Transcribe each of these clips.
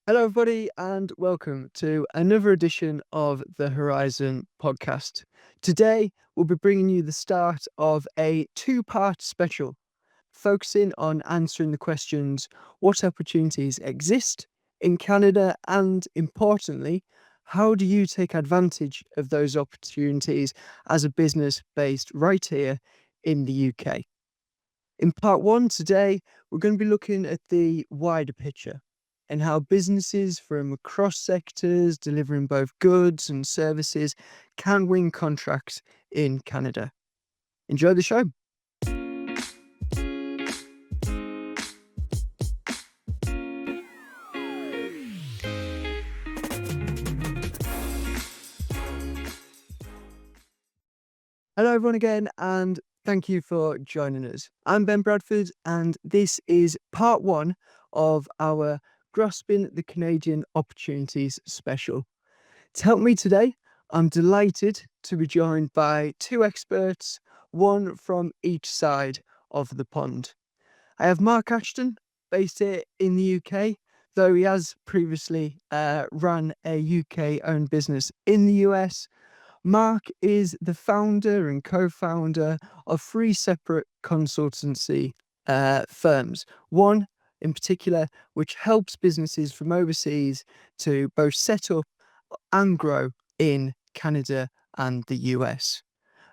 Hello, everybody, and welcome to another edition of the Horizon podcast. Today, we'll be bringing you the start of a two-part special focusing on answering the questions: what opportunities exist in Canada, and importantly, how do you take advantage of those opportunities as a business based right here in the UK? In part one today, we're going to be looking at the wider picture and how businesses from across sectors delivering both goods and services can win contracts in Canada. Enjoy the show. Hello, everyone, again, and thank you for joining us. I'm Ben Bradford, and this is part one of our Grasping the Canadian Opportunities special. To help me today, I'm delighted to be joined by two experts, one from each side of the pond. I have Mark Ashton, based here in the UK, though he has previously run a UK-owned business in the US. Mark is the founder and co-founder of three separate consultancy firms. One in particular, which helps businesses from overseas to both set up and grow in Canada and the US.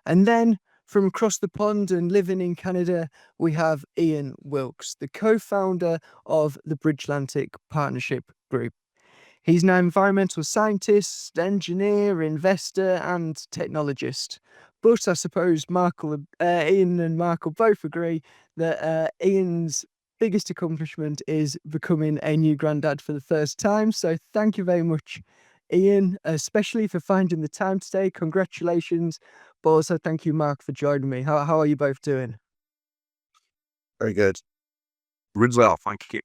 And then from across the pond and living in Canada, we have Ian Wilks, the co-founder of the Bridgelantic Partnership Group. He's an environmental scientist, engineer, investor, and technologist. But I suppose Ian and Mark will both agree that Ian's biggest accomplishment is becoming a new granddad for the first time. So thank you very much, Ian, especially for finding the time today. Congratulations. But also thank you, Mark, for joining me. How are you both doing? Very good. Really well, thank you.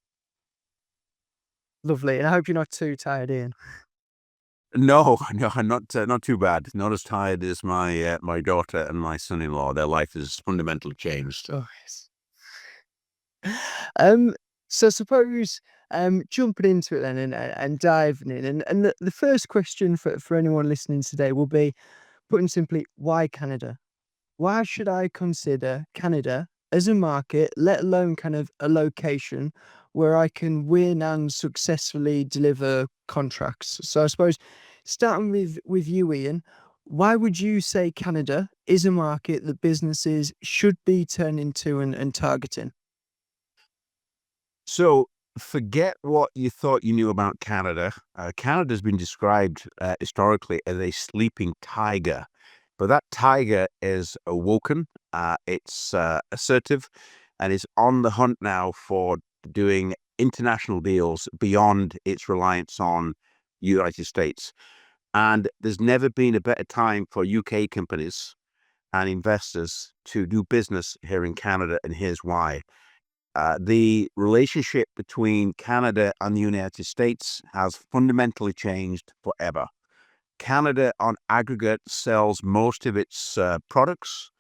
Lovely. And I hope you're not too tired, Ian. No, not too bad. Not as tired as my daughter and my son-in-law. Their life is fundamentally changed. Oh, yes. So I suppose jumping into it then and diving in, and the first question for anyone listening today will be, putting simply, why Canada? Why should I consider Canada as a market, let alone kind of a location where I can win and successfully deliver contracts? So I suppose starting with you, Ian, why would you say Canada is a market that businesses should be turning to and targeting? So forget what you thought you knew about Canada. Canada's been described historically as a sleeping tiger, but that tiger is awoken. It's assertive, and is on the hunt now for doing international deals beyond its reliance on United States. And there's never been a better time for UK companies and investors to do business here in Canada, and here's why. The relationship between Canada and the United States has fundamentally changed forever. Canada, on aggregate, sells most of its products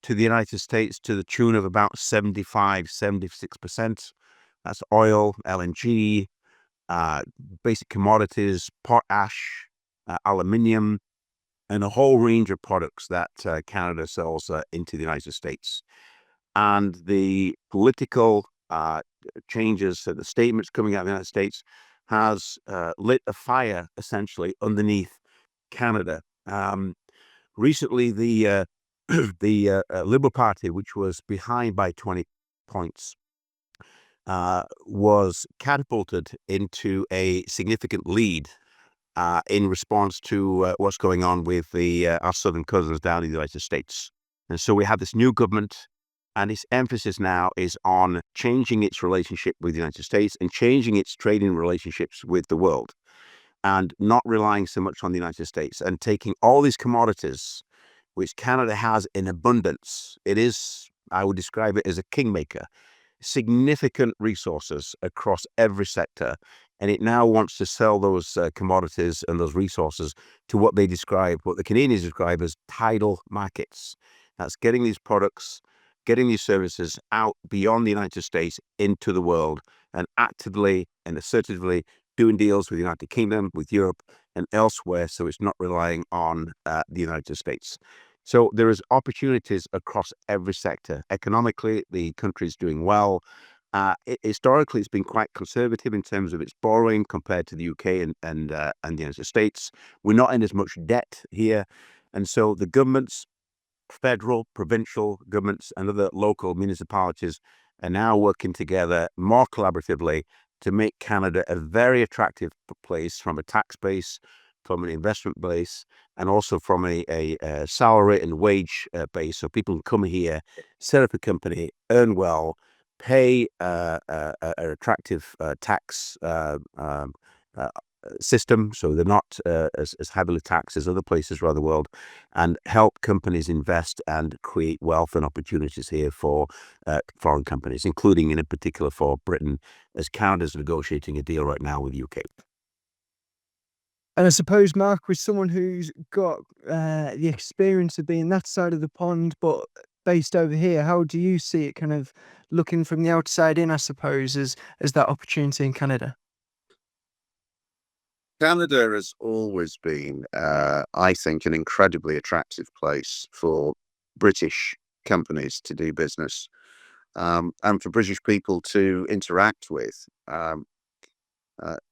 to the United States to the tune of about 76%. That's oil, LNG, basic commodities, potash, aluminium, and a whole range of products that Canada sells into the United States. And the political changes, the statements coming out of the United States, has lit a fire essentially underneath Canada. Recently, the Liberal Party, which was behind by 20 points, was catapulted into a significant lead in response to what's going on with our southern cousins down in the United States. And so we have this new government, and its emphasis now is on changing its relationship with the United States and changing its trading relationships with the world, and not relying so much on the United States, and taking all these commodities, which Canada has in abundance. It is, I would describe it as a kingmaker, significant resources across every sector. And it now wants to sell those commodities and those resources to what the Canadians describe as tidal markets. That's getting these products, getting these services out beyond the United States into the world, and actively and assertively doing deals with the United Kingdom, with Europe, and elsewhere, so it's not relying on the United States. So there is opportunities across every sector. Economically, the country is doing well. Historically, it's been quite conservative in terms of its borrowing compared to the UK and the United States. We're not in as much debt here, and so the governments, federal, provincial governments, and other local municipalities are now working together more collaboratively to make Canada a very attractive place from a tax base, from an investment base, and also from a salary and wage base. So people can come here, set up a company, earn well, pay an attractive tax system, so they're not as heavily taxed as other places around the world, and help companies invest and create wealth and opportunities here for foreign companies, including in particular for Britain, as Canada's negotiating a deal right now with the UK. And I suppose, Mark, with someone who's got the experience of being that side of the pond, but based over here, how do you see it kind of looking from the outside in, I suppose, as that opportunity in Canada? Canada has always been, I think, an incredibly attractive place for British companies to do business, and for British people to interact with.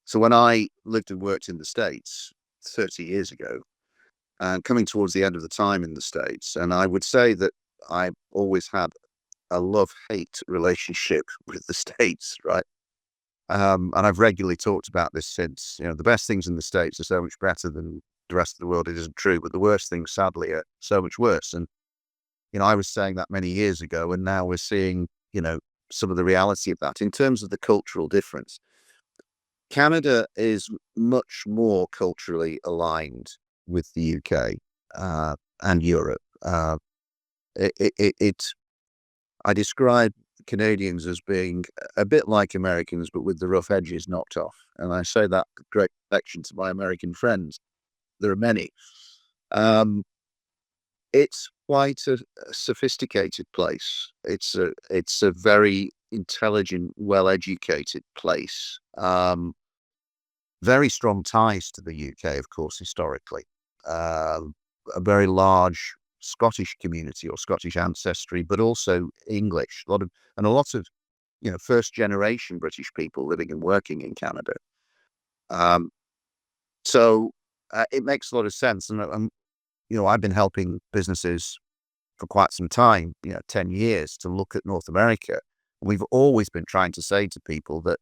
So when I lived and worked in the States 30 years ago, and coming towards the end of the time in the States, and I would say that I always had a love-hate relationship with the States, right? And I've regularly talked about this since. The best things in the States are so much better than the rest of the world. It isn't true, but the worst things, sadly, are so much worse. And, I was saying that many years ago, and now we're seeing, some of the reality of that in terms of the cultural difference. Canada is much more culturally aligned with the UK and Europe. It I describe Canadians as being a bit like Americans, but with the rough edges knocked off. And I say that with great affection to my American friends. There are many. It's quite a sophisticated place. It's a very intelligent, well-educated place. Very strong ties to the UK, of course, historically. A very large Scottish community or Scottish ancestry, but also English. A lot of first generation British people living and working in Canada. Um, so it makes a lot of sense, and I've been helping businesses for quite some time, 10 years, to look at North America. We've always been trying to say to people that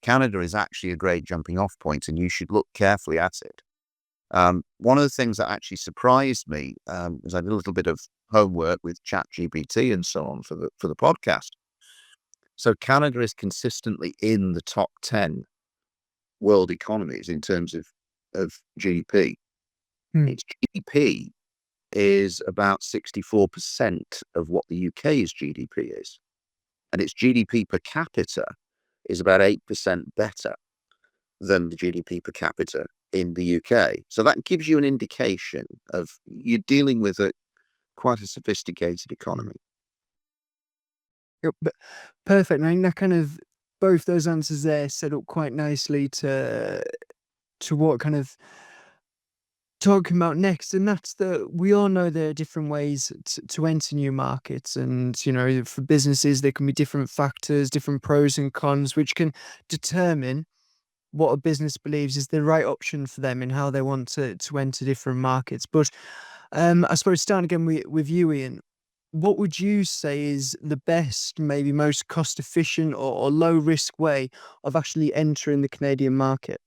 Canada is actually a great jumping off point, and you should look carefully at it. One of the things that actually surprised me was I did a little bit of homework with ChatGPT and so on for the podcast. So Canada is consistently in the top 10 world economies in terms of GDP. Hmm. Its GDP is about 64% of what the UK's GDP is, and its GDP per capita is about 8% better than the GDP per capita in the UK. So that gives you an indication of you're dealing with quite a sophisticated economy. Yep, but perfect. I mean, that kind of both those answers there set up quite nicely to what kind of talking about next, and that's we all know there are different ways to enter new markets, and for businesses there can be different factors, different pros and cons, which can determine what a business believes is the right option for them and how they want to enter different markets. But I suppose starting again with you, Ian, what would you say is the best, maybe most cost efficient or low risk way of actually entering the Canadian market?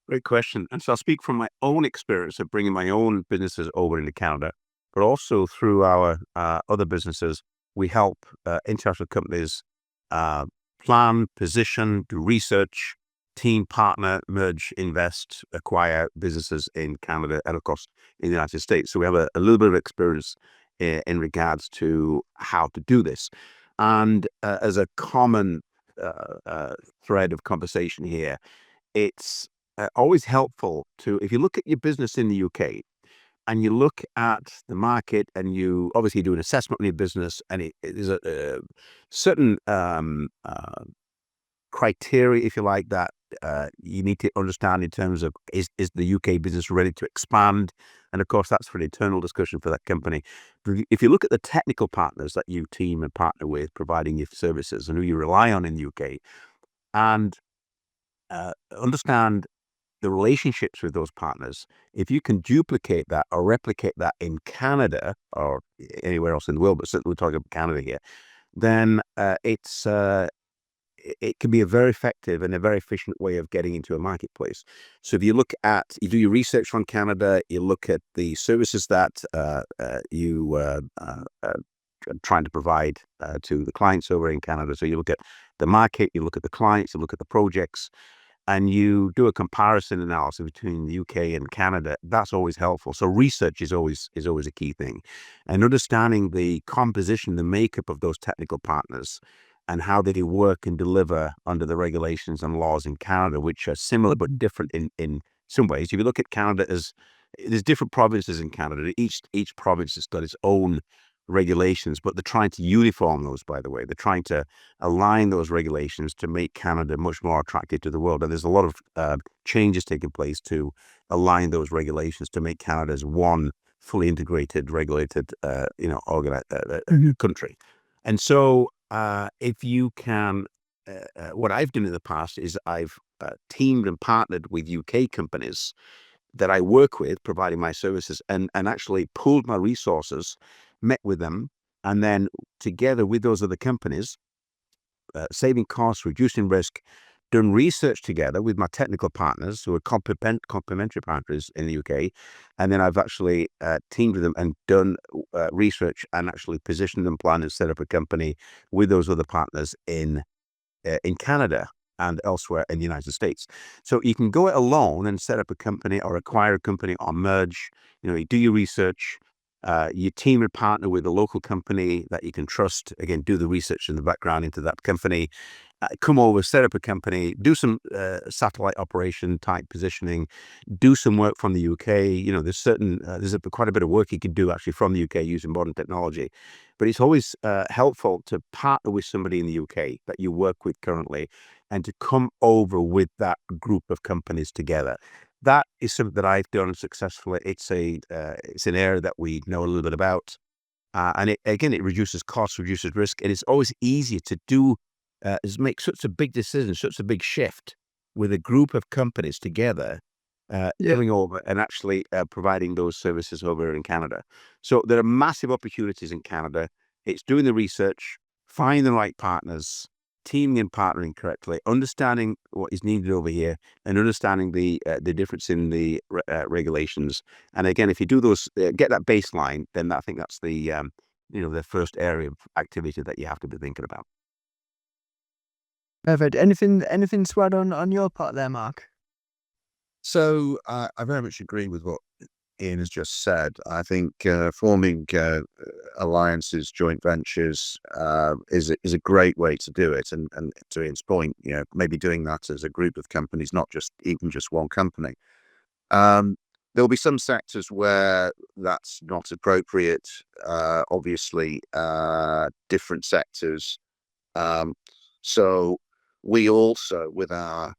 Great question. And so I'll speak from my own experience of bringing my own businesses over into Canada, but also through our other businesses, we help international companies plan, position, do research, team partner, merge, invest, acquire businesses in Canada and, of course, in the United States. So we have a little bit of experience in regards to how to do this. And as a common thread of conversation here, it's always helpful to, if you look at your business in the UK and you look at the market and you obviously do an assessment on your business, and it is a certain criteria, if you like, that you need to understand in terms of is the UK business ready to expand? And of course, that's for an internal discussion for that company. If you look at the technical partners that you team and partner with, providing your services, and who you rely on in the UK, and understand the relationships with those partners, if you can duplicate that or replicate that in Canada or anywhere else in the world, but certainly we're talking about Canada here, then it can be a very effective and a very efficient way of getting into a marketplace. So if you do your research on Canada, you look at the services that you are trying to provide to the clients over in Canada. So you look at the market, you look at the clients, you look at the projects, and you do a comparison analysis between the UK and Canada. That's always helpful. So research is always a key thing, and understanding the composition, the makeup of those technical partners, and how they work and deliver under the regulations and laws in Canada, which are similar but different in some ways. If you look at Canada there's different provinces in Canada. Each province has got its own regulations, but they're trying to uniform those, by the way. They're trying to align those regulations to make Canada much more attractive to the world. And there's a lot of changes taking place to align those regulations to make Canada as one fully integrated, regulated, country. And so if you can, what I've done in the past is I've teamed and partnered with UK companies that I work with, providing my services, and actually pooled my resources, met with them, and then together with those other companies, saving costs, reducing risk, done research together with my technical partners who are complementary partners in the UK. And then I've actually teamed with them and done research and actually positioned and planned and set up a company with those other partners in Canada and elsewhere in the United States. So you can go it alone and set up a company or acquire a company or merge. You do your research, you team and partner with a local company that you can trust. Again, do the research in the background into that company. Come over, set up a company, do some satellite operation type positioning, do some work from the UK. There's quite a bit of work you can do actually from the UK using modern technology. But it's always helpful to partner with somebody in the UK that you work with currently and to come over with that group of companies together. That is something that I've done successfully. It's an area that we know a little bit about. And it reduces costs, reduces risk. And it's always easier to do is make such a big decision, such a big shift with a group of companies together, coming over and actually providing those services over in Canada. So there are massive opportunities in Canada. It's doing the research, finding the right partners, teaming and partnering correctly, understanding what is needed over here, and understanding the difference in the regulations. And again, if you do those, get that baseline, then I think that's the first area of activity that you have to be thinking about. Perfect. Anything to add on your part there, Mark? So I very much agree with what Ian has just said. I think forming alliances, joint ventures is a great way to do it. And to Ian's point, maybe doing that as a group of companies, not just one company. There'll be some sectors where that's not appropriate. Obviously, different sectors. So we also, with our,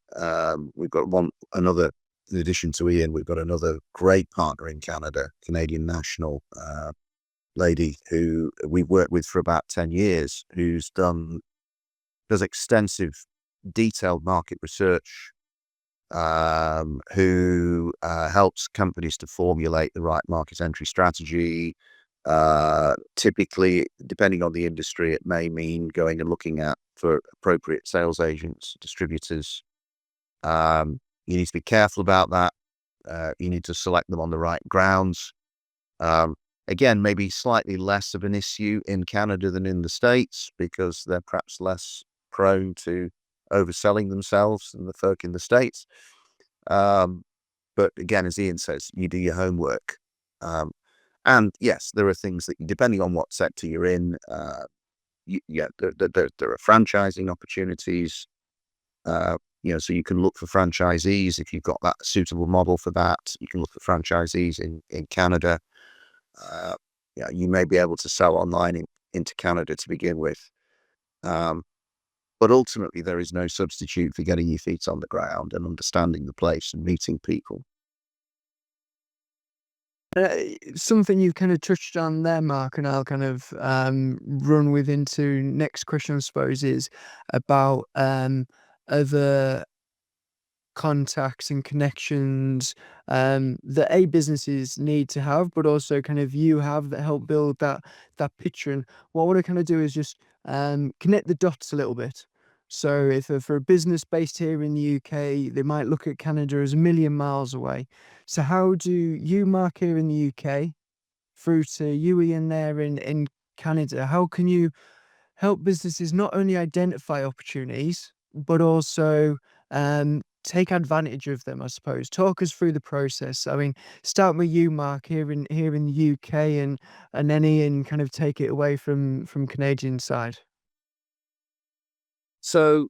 we've got another, in addition to Ian, we've got another great partner in Canada, Canadian national lady who we've worked with for about 10 years, does extensive detailed market research, who helps companies to formulate the right market entry strategy. Typically, depending on the industry, it may mean going and looking for appropriate sales agents, distributors. You need to be careful about that. You need to select them on the right grounds. Again, maybe slightly less of an issue in Canada than in the States because they're perhaps less prone to overselling themselves than the folk in the States. But again, as Ian says, you do your homework. And yes, there are things that, depending on what sector you're in, there are franchising opportunities. So you can look for franchisees if you've got that suitable model for that. You can look for franchisees in Canada. You may be able to sell online into Canada to begin with. But ultimately, there is no substitute for getting your feet on the ground and understanding the place and meeting people. Something you've kind of touched on there, Mark, and I'll kind of run with into next question, I suppose, is about other contacts and connections that businesses need to have, but also kind of you have that help build that picture. And what I want to kind of do is just connect the dots a little bit. So if for a business based here in the UK, they might look at Canada as a million miles away. So how do you, Mark, here in the UK, through to you, Ian, there in Canada, how can you help businesses not only identify opportunities, but also take advantage of them, I suppose. Talk us through the process. I mean, start with you, Mark, here in the UK, and then Ian kind of take it away from Canadian side. So,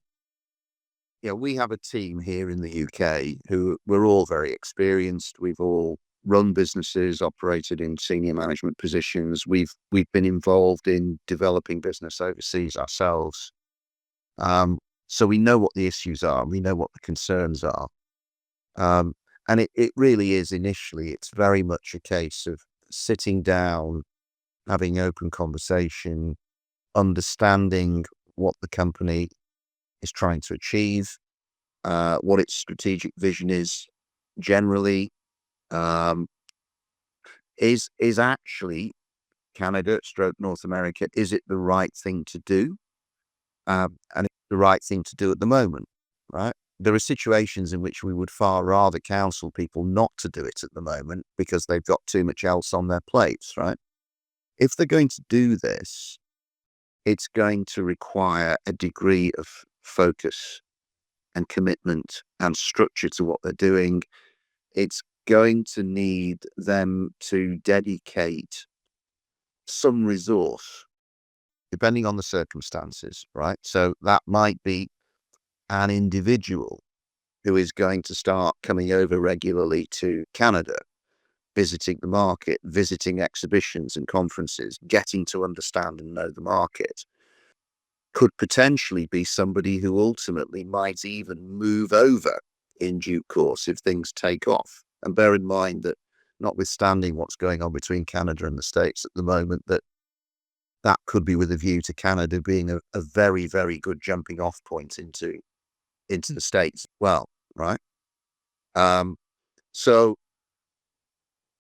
yeah, we have a team here in the UK who we're all very experienced. We've all run businesses, operated in senior management positions. We've been involved in developing business overseas ourselves. So we know what the issues are. We know what the concerns are. And it really is initially, it's very much a case of sitting down, having open conversation, understanding what the company is trying to achieve, what its strategic vision is generally. Um, is actually Canada stroke North America, is it the right thing to do? And it's the right thing to do at the moment, right? There are situations in which we would far rather counsel people not to do it at the moment because they've got too much else on their plates, right? If they're going to do this, it's going to require a degree of focus and commitment and structure to what they're doing. It's going to need them to dedicate some resource, depending on the circumstances, right? So that might be an individual who is going to start coming over regularly to Canada, visiting the market, visiting exhibitions and conferences, getting to understand and know the market. Could potentially be somebody who ultimately might even move over in due course if things take off. And bear in mind that, notwithstanding what's going on between Canada and the States at the moment, that could be with a view to Canada being a very, very good jumping off point into the States as well, right? So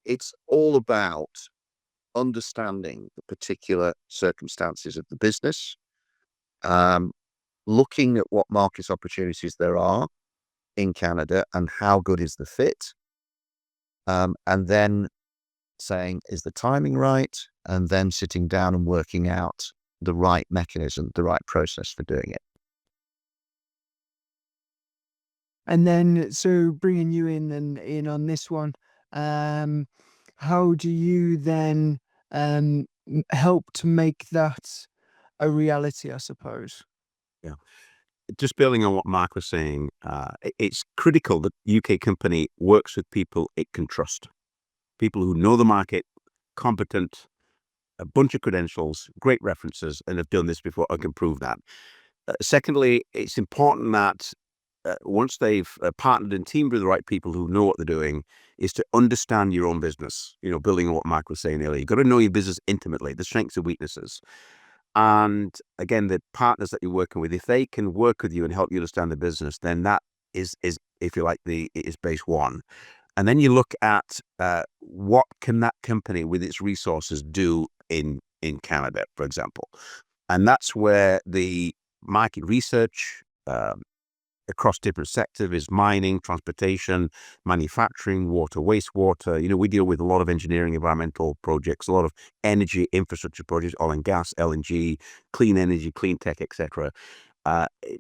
it's all about understanding the particular circumstances of the business, um, looking at what market opportunities there are in Canada and how good is the fit, and then saying, is the timing right? And then sitting down and working out the right mechanism, the right process for doing it. And then, so bringing you in on this one, um, how do you then help to make that a reality, I suppose? Yeah. Just building on what Mark was saying, it's critical that UK company works with people it can trust. People who know the market, competent, a bunch of credentials, great references, and have done this before and can prove that. Secondly, it's important that once they've partnered and teamed with the right people who know what they're doing, is to understand your own business. Building on what Mark was saying earlier, you've got to know your business intimately, the strengths and weaknesses. And again, the partners that you're working with, if they can work with you and help you understand the business, then that is if you like, is base one. And then you look at what can that company with its resources do in Canada, for example. And that's where the market research across different sectors is mining, transportation, manufacturing, water, wastewater. We deal with a lot of engineering, environmental projects, a lot of energy infrastructure projects, oil and gas, LNG, clean energy, clean tech, etc.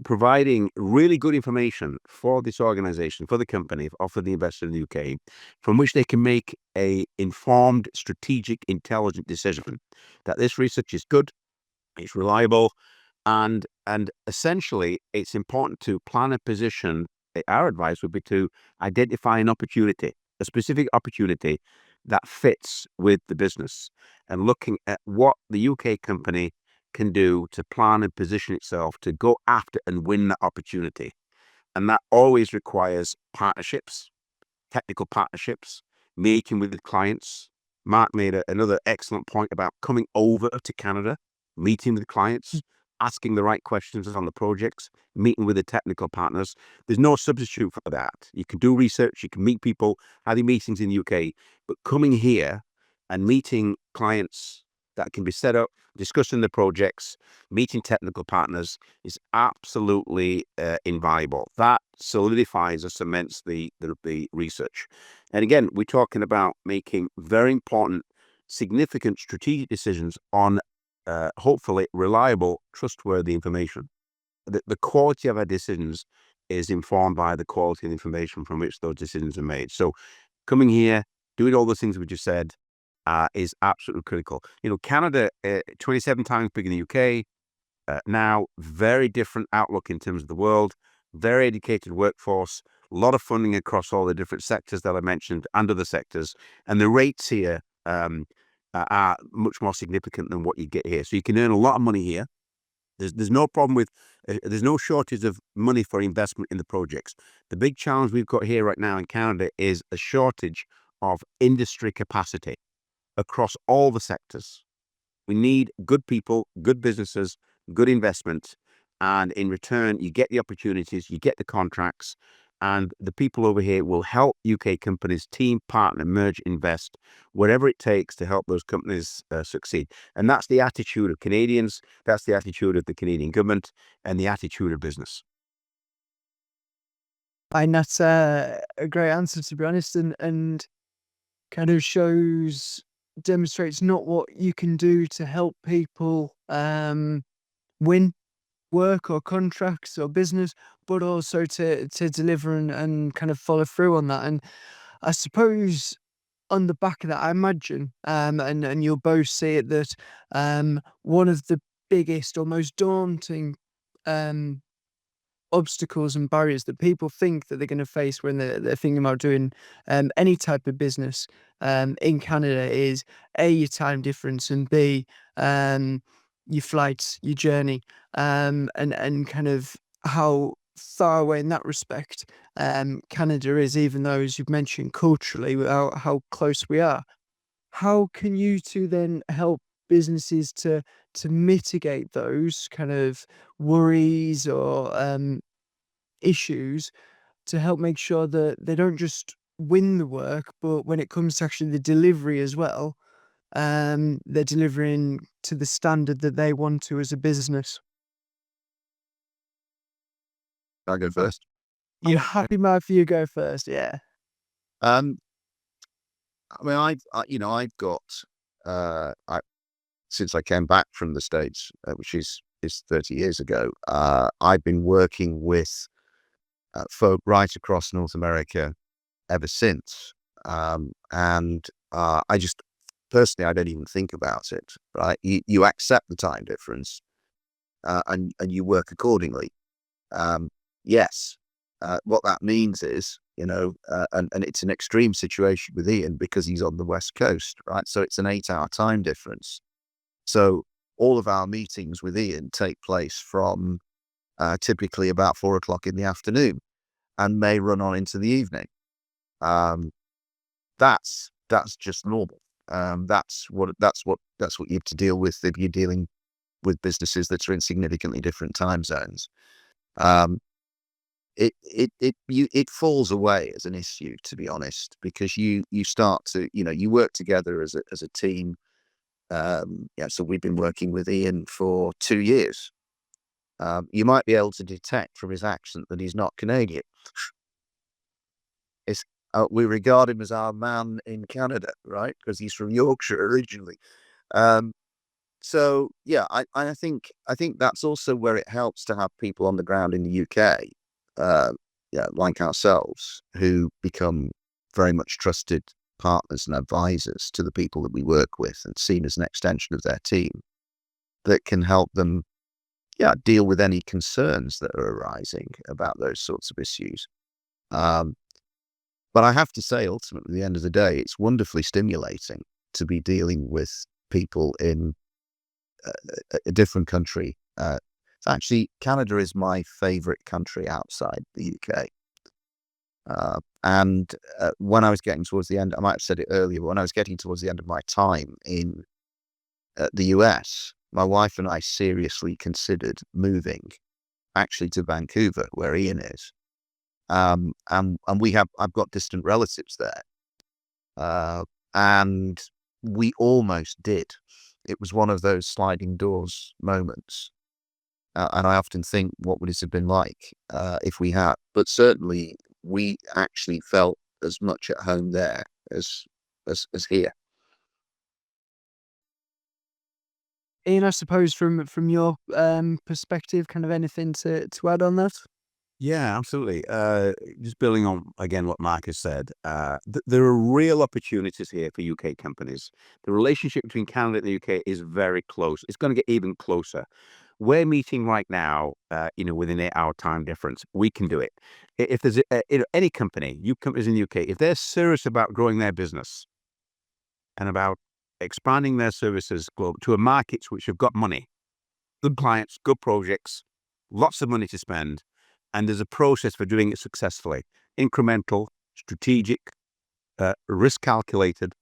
Providing really good information for this organization, for the company, or for the investor in the UK, from which they can make a informed, strategic, intelligent decision that this research is good, it's reliable, and essentially it's important to plan a position. Our advice would be to identify an opportunity, a specific opportunity that fits with the business, and looking at what the UK company can do to plan and position itself to go after and win that opportunity. And that always requires partnerships, technical partnerships, meeting with the clients. Mark made another excellent point about coming over to Canada, meeting with clients, asking the right questions on the projects, meeting with the technical partners. There's no substitute for that. You can do research, you can meet people, having meetings in the UK, but coming here and meeting clients that can be set up, discussing the projects, meeting technical partners is absolutely invaluable. That solidifies or cements the research. And again, we're talking about making very important, significant strategic decisions on hopefully reliable, trustworthy information. The quality of our decisions is informed by the quality of the information from which those decisions are made. So coming here, doing all the things we just said, is absolutely critical. Canada, 27 times bigger than the UK, now very different outlook in terms of the world, very educated workforce, a lot of funding across all the different sectors that I mentioned and other sectors. And the rates here are much more significant than what you get here. So you can earn a lot of money here. There's no problem with, there's no shortage of money for investment in the projects. The big challenge we've got here right now in Canada is a shortage of industry capacity across all the sectors. We need good people, good businesses, good investment. And in return, you get the opportunities, you get the contracts, and the people over here will help UK companies team, partner, merge, invest, whatever it takes to help those companies succeed. And that's the attitude of Canadians. That's the attitude of the Canadian government and the attitude of business. And that's a great answer, to be honest, and kind of demonstrates not what you can do to help people win work or contracts or business, but also to deliver and kind of follow through on that. And I suppose on the back of that, I imagine, and you'll both see it, that one of the biggest or most daunting um obstacles and barriers that people think that they're going to face when they're thinking about doing any type of business in Canada is A, your time difference, and B, your flights, your journey, and kind of how far away in that respect Canada is, even though, as you've mentioned, culturally, how close we are. How can you two then help businesses to mitigate those kind of worries or issues, to help make sure that they don't just win the work, but when it comes to actually the delivery as well, they're delivering to the standard that they want to as a business? I'll go first. You happy, Mark, for you go first? Yeah. Um, I mean, I've got, since I came back from the States, which is 30 years ago, I've been working with folk right across North America ever since. And I just, personally, I don't even think about it, right? You accept the time difference, and you work accordingly. Yes, what that means is, and it's an extreme situation with Ian because he's on the West Coast, right? So it's an 8-hour time difference. So all of our meetings with Ian take place from typically about 4 o'clock in the afternoon and may run on into the evening. That's just normal. That's what you have to deal with if you're dealing with businesses that are in significantly different time zones. It falls away as an issue, to be honest, because you start to, you work together as a team. So we've been working with Ian for 2 years. You might be able to detect from his accent that he's not Canadian. We regard him as our man in Canada, right? Because he's from Yorkshire originally. So yeah, I think that's also where it helps to have people on the ground in the UK, like ourselves, who become very much trusted partners and advisors to the people that we work with and seen as an extension of their team that can help them, deal with any concerns that are arising about those sorts of issues. But I have to say, ultimately, at the end of the day, it's wonderfully stimulating to be dealing with people in a different country. Actually, Canada is my favorite country outside the UK. And when I was getting towards the end, I might have said it earlier, but when I was getting towards the end of my time in the US, my wife and I seriously considered moving actually to Vancouver, where Ian is. And I've got distant relatives there. And we almost did. It was one of those sliding doors moments. And I often think, what would it have been like if we had? But certainly, we actually felt as much at home there as here. Ian, I suppose from your perspective, kind of anything to add on that? Yeah, absolutely. Just building on again what Mark has said, there are real opportunities here for UK companies. The relationship between Canada and the UK is very close. It's going to get even closer. We're meeting right now, within 8 hour time difference. We can do it. If there's any company, you companies in the UK, if they're serious about growing their business and about expanding their services to a markets which have got money, good clients, good projects, lots of money to spend, and there's a process for doing it successfully. Incremental, strategic, risk calculated,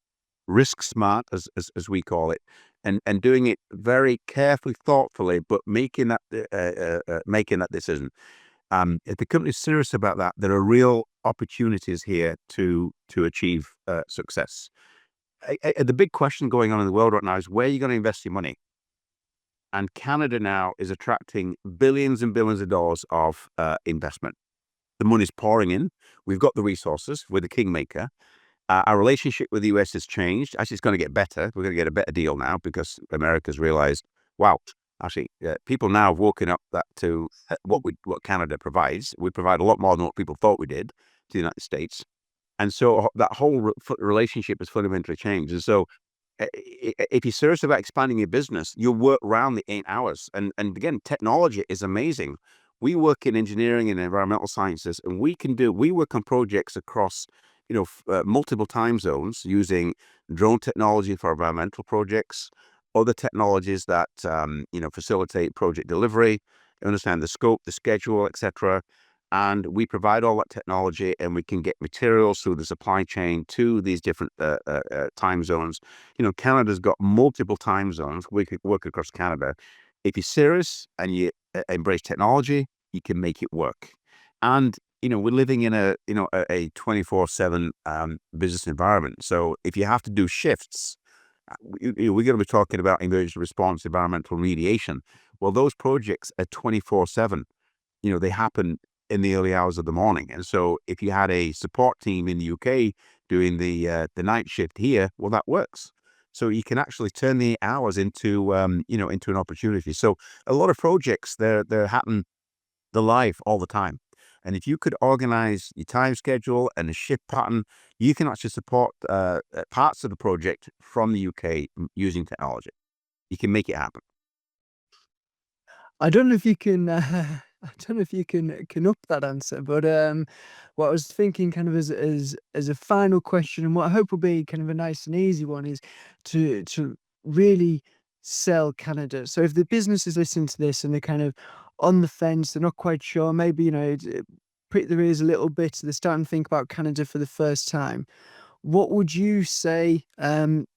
risk smart, as we call it, and doing it very carefully, thoughtfully, but making that decision. If the company's serious about that, there are real opportunities here to achieve success. The big question going on in the world right now is, where are you going to invest your money? And Canada now is attracting billions and billions of dollars of investment. The money's pouring in. We've got the resources. We're the kingmaker. Our relationship with the US has changed. Actually, it's going to get better. We're going to get a better deal now because America's realized, wow, actually, people now have woken up that to what Canada provides. We provide a lot more than what people thought we did to the United States. And so that whole relationship has fundamentally changed. And so if you're serious about expanding your business, you'll work around the 8 hours. And again, technology is amazing. We work in engineering and environmental sciences, and we work on projects across, multiple time zones using drone technology for environmental projects, other technologies that, facilitate project delivery, understand the scope, the schedule, etc. And we provide all that technology, and we can get materials through the supply chain to these different time zones. Canada's got multiple time zones. We could work across Canada. If you're serious and you embrace technology, you can make it work. And we're living in a 24/7 business environment. So if you have to do shifts, we're going to be talking about emergency response, environmental remediation. Well, those projects are 24/7. They happen in the early hours of the morning. And so if you had a support team in the UK doing the night shift here, well, that works. So you can actually turn the hours into into an opportunity. So a lot of projects, they're happening live all the time. And if you could organize your time schedule and the shift pattern, you can actually support parts of the project from the UK using technology. You can make it happen. I don't know if you can, I don't know if you can up that answer, but what I was thinking, kind of as a final question, and what I hope will be kind of a nice and easy one, is to really sell Canada. So if the business is listening to this and they're kind of on the fence, they're not quite sure, maybe prick their ears a little bit, they're starting to think about Canada for the first time. What would you say,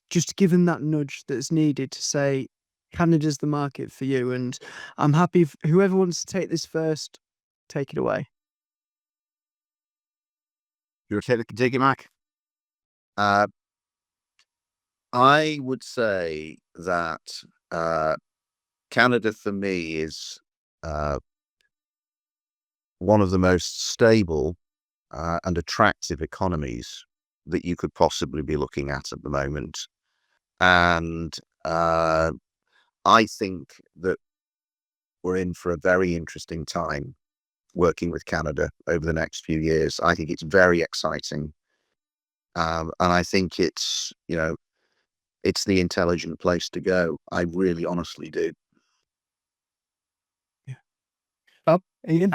just to give them that nudge that's needed to say, Canada's the market for you, and I'm happy if whoever wants to take this first, take it away. You take it, Mark? Uh, I would say that Canada for me is one of the most stable and attractive economies that you could possibly be looking at the moment. And I think that we're in for a very interesting time working with Canada over the next few years. I think it's very exciting. And I think it's the intelligent place to go. I really honestly do. Yeah. Bob, Ian?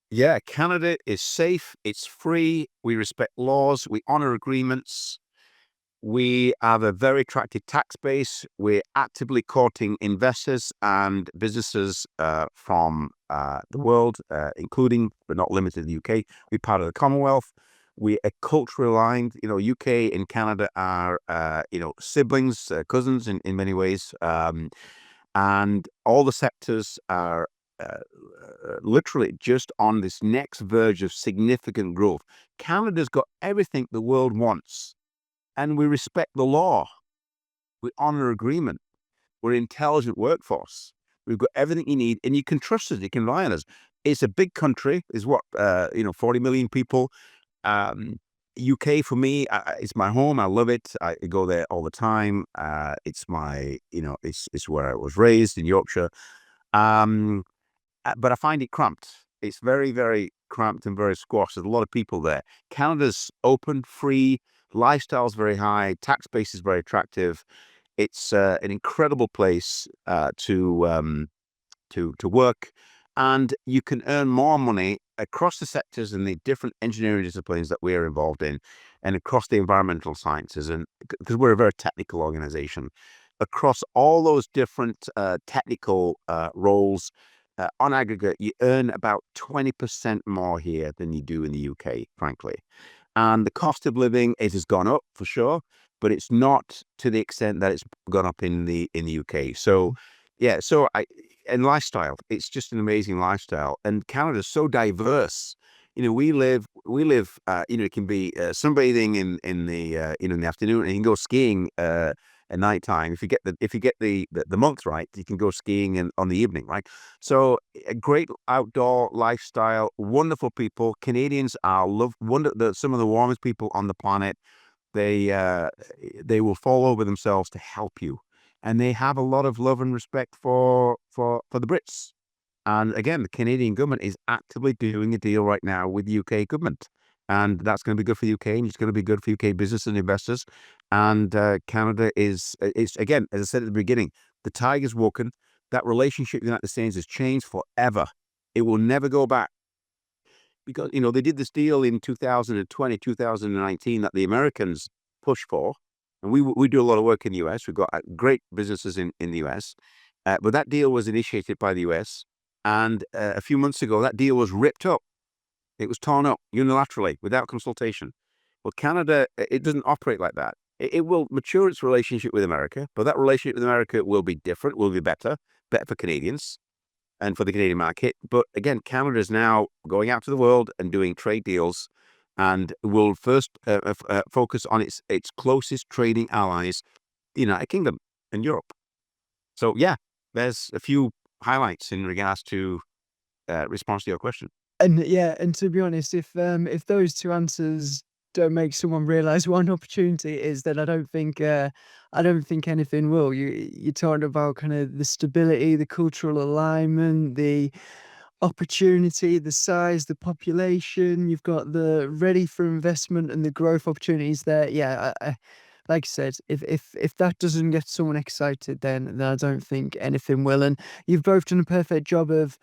Yeah, Canada is safe. It's free. We respect laws. We honor agreements. We have a very attractive tax base. We're actively courting investors and businesses from the world, including but not limited to the UK. We're part of the Commonwealth. We are culturally aligned. UK and Canada are siblings, cousins in many ways, and all the sectors are literally just on this next verge of significant growth. Canada's got everything the world wants. And we respect the law. We honor agreement. We're an intelligent workforce. We've got everything you need, and you can trust us. You can rely on us. It's a big country. It's 40 million people. UK for me, it's my home. I love it. I go there all the time. It's my, it's where I was raised in Yorkshire. But I find it cramped. It's very, very cramped and very squashed. There's a lot of people there. Canada's open, free, lifestyle's very high, tax base is very attractive. It's an incredible place to work, and you can earn more money across the sectors and the different engineering disciplines that we are involved in, and across the environmental sciences, and because we're a very technical organization, across all those different technical roles. On aggregate, you earn about 20% more here than you do in the UK, frankly. And the cost of living, it has gone up for sure, but it's not to the extent that it's gone up in the UK. So, yeah, and lifestyle, it's just an amazing lifestyle. And Canada's so diverse. We live. It can be sunbathing in the in the afternoon, and you can go skiing at night time. If you get the month right, you can go skiing on the evening, right? So a great outdoor lifestyle, wonderful people. Canadians are some of the warmest people on the planet. They will fall over themselves to help you, and they have a lot of love and respect for the Brits. And again, the Canadian government is actively doing a deal right now with the UK government. And that's going to be good for the UK, and it's going to be good for UK business and investors. And Canada it's again, as I said at the beginning, the tiger's woken. That relationship with the United States has changed forever. It will never go back. Because, they did this deal in 2020, 2019 that the Americans pushed for. And we do a lot of work in the US. We've got great businesses in the US. But that deal was initiated by the US. And a few months ago, that deal was ripped up. It was torn up unilaterally without consultation. Well, Canada, it doesn't operate like that. It will mature its relationship with America, but that relationship with America will be different, will be better for Canadians and for the Canadian market. But again, Canada is now going out to the world and doing trade deals, and will first focus on its closest trading allies, the United Kingdom and Europe. So yeah, there's a few highlights in regards to response to your question. And yeah, and to be honest, if those two answers don't make someone realize what an opportunity it is, then I don't think anything will. You're talking about kind of the stability, the cultural alignment, the opportunity, the size, the population. You've got the ready for investment and the growth opportunities there. Yeah, like I said, if that doesn't get someone excited, then I don't think anything will. And you've both done a perfect job of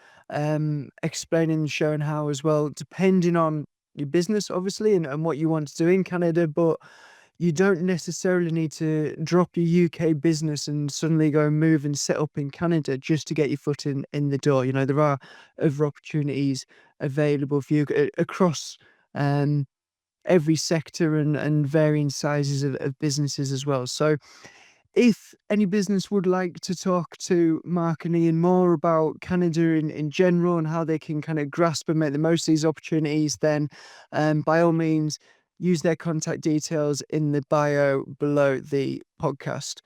explaining and showing how as well, depending on your business, obviously, and what you want to do in Canada, but you don't necessarily need to drop your UK business and suddenly go and move and set up in Canada just to get your foot in the door. There are other opportunities available for you across um, every sector and varying sizes of businesses as well. So if any business would like to talk to Mark and Ian more about Canada in general and how they can kind of grasp and make the most of these opportunities, then by all means, use their contact details in the bio below the podcast.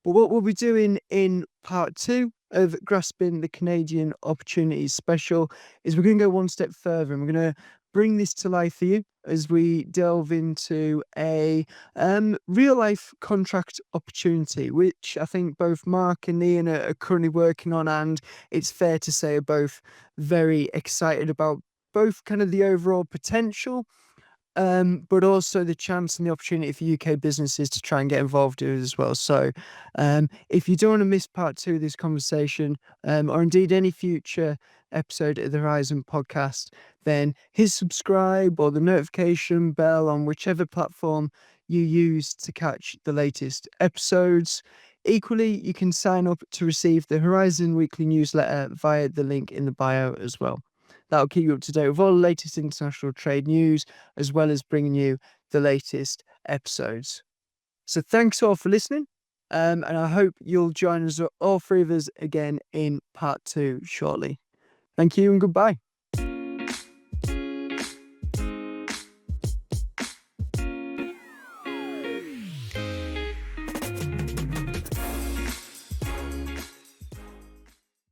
But what we'll be doing in part 2 of Grasping the Canadian Opportunities special is we're going to go one step further, and we're going to bring this to life for you as we delve into a real life contract opportunity, which I think both Mark and Ian are currently working on, and it's fair to say are both very excited about both kind of the overall potential, but also the chance and the opportunity for UK businesses to try and get involved in it as well. So if you don't want to miss part 2 of this conversation, or indeed any future episode of the Horizon podcast, then hit subscribe or the notification bell on whichever platform you use to catch the latest episodes. Equally, you can sign up to receive the Horizon Weekly newsletter via the link in the bio as well. That'll keep you up to date with all the latest international trade news, as well as bringing you the latest episodes. So thanks all for listening, and I hope you'll join us, all three of us, again in part 2 shortly. Thank you and goodbye.